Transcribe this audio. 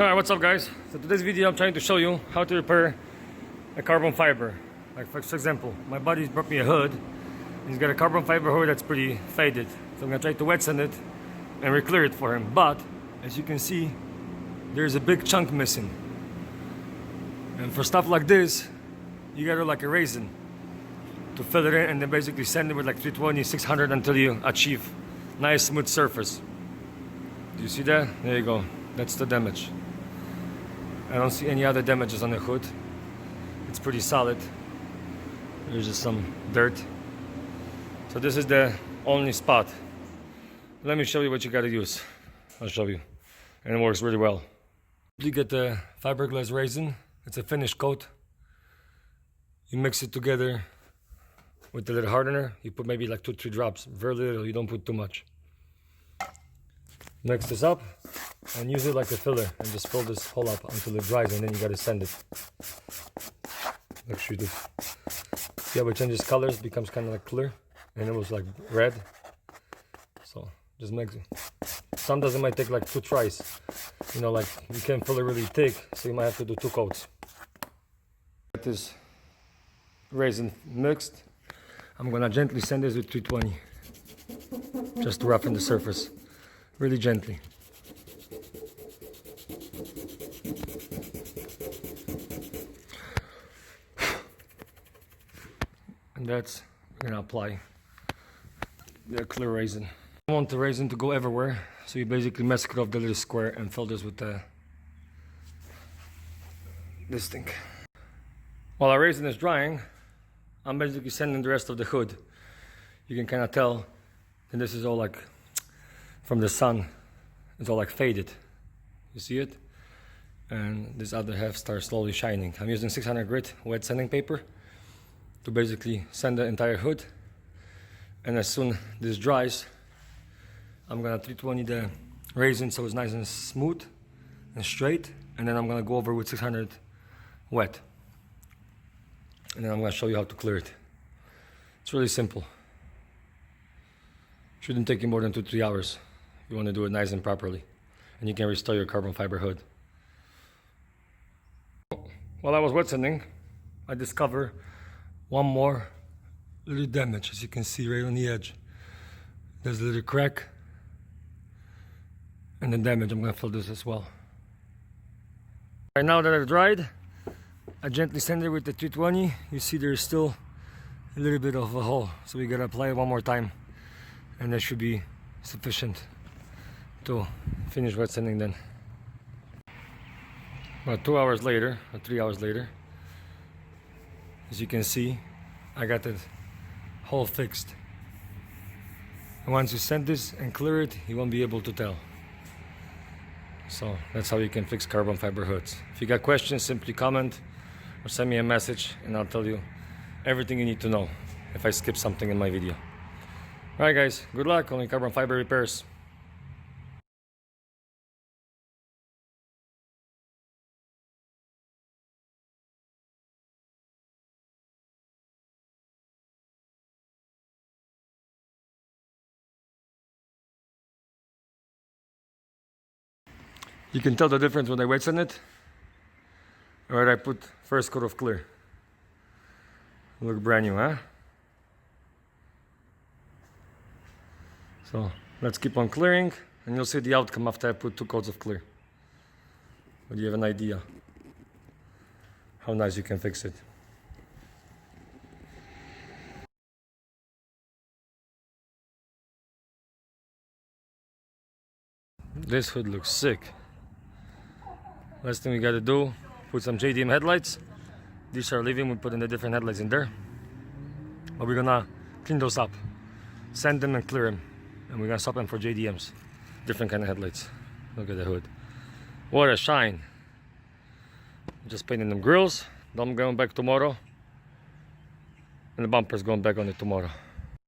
Alright, what's up guys? So today's video I'm trying to show you how to repair a carbon fiber. Like for example, my buddy's brought me a hood. He's got a carbon fiber hood that's pretty faded. So I'm gonna try to wet sand it and re-clear it for him. But as you can see, there's a big chunk missing. And for stuff like this, you gotta like a raisin to fill it in and then basically sand it with like 320, 600 until you achieve nice smooth surface. Do you see that? There you go. That's the damage. I don't see any other damages on the hood. It's pretty solid. There's just some dirt. So this is the only spot. Let me show you what you gotta use. I'll show you. And it works really well. You get the Fiberglass Raisin. It's a finish coat. You mix it together with a little hardener. You put maybe like 2-3 drops. Very little, you don't put too much. Mix this up and use it like a filler and just fill this hole up until it dries, and then you gotta sand it. Make sure you do. See how it changes colors, becomes kind of like clear, and it was like red. So just make it. Sometimes it might take like 2 tries. You know, like you can't fill it really thick, so you might have to do 2 coats. Get this raisin mixed. I'm gonna gently sand this with 320, just to roughen the surface. Really gently. And that's, we're gonna apply the clear raisin. I want the raisin to go everywhere, so you basically mask it off the little square and fill this with this thing. While our raisin is drying, I'm basically sanding the rest of the hood. You can kind of tell, and this is all like from the sun, it's all like faded. You see it? And this other half starts slowly shining. I'm using 600 grit wet sanding paper to basically sand the entire hood. And as soon this dries, I'm gonna 320 the raisin so it's nice and smooth and straight. And then I'm gonna go over with 600 wet. And then I'm gonna show you how to clear it. It's really simple. Shouldn't take you more than 2-3 hours. You want to do it nice and properly, and you can restore your carbon fiber hood. While I was wet sanding, I discovered one more little damage. As you can see right on the edge, there's a little crack and the damage. I'm going to fill this as well. Right now that I've dried, I gently sand it with the 320. You see there's still a little bit of a hole, so we got to apply it one more time, and that should be sufficient to finish wet sanding then. About 2 hours later, or 3 hours later, as you can see, I got the hole fixed. And once you sand this and clear it, you won't be able to tell. So that's how you can fix carbon fiber hoods. If you got questions, simply comment or send me a message and I'll tell you everything you need to know if I skip something in my video. Alright guys, good luck on your carbon fiber repairs. You can tell the difference when I wet sand it or when I put first coat of clear. Look brand new, huh? So let's keep on clearing and you'll see the outcome after I put 2 coats of clear. But you have an idea how nice you can fix it. This hood looks sick. Last thing we gotta do, put some JDM headlights. These are leaving, we put in the different headlights in there. But we're gonna clean those up, sand them and clear them. And we're gonna swap them for JDMs. Different kind of headlights. Look at the hood. What a shine. Just painting them grills. I'm going back tomorrow. And the bumper's going back on it tomorrow.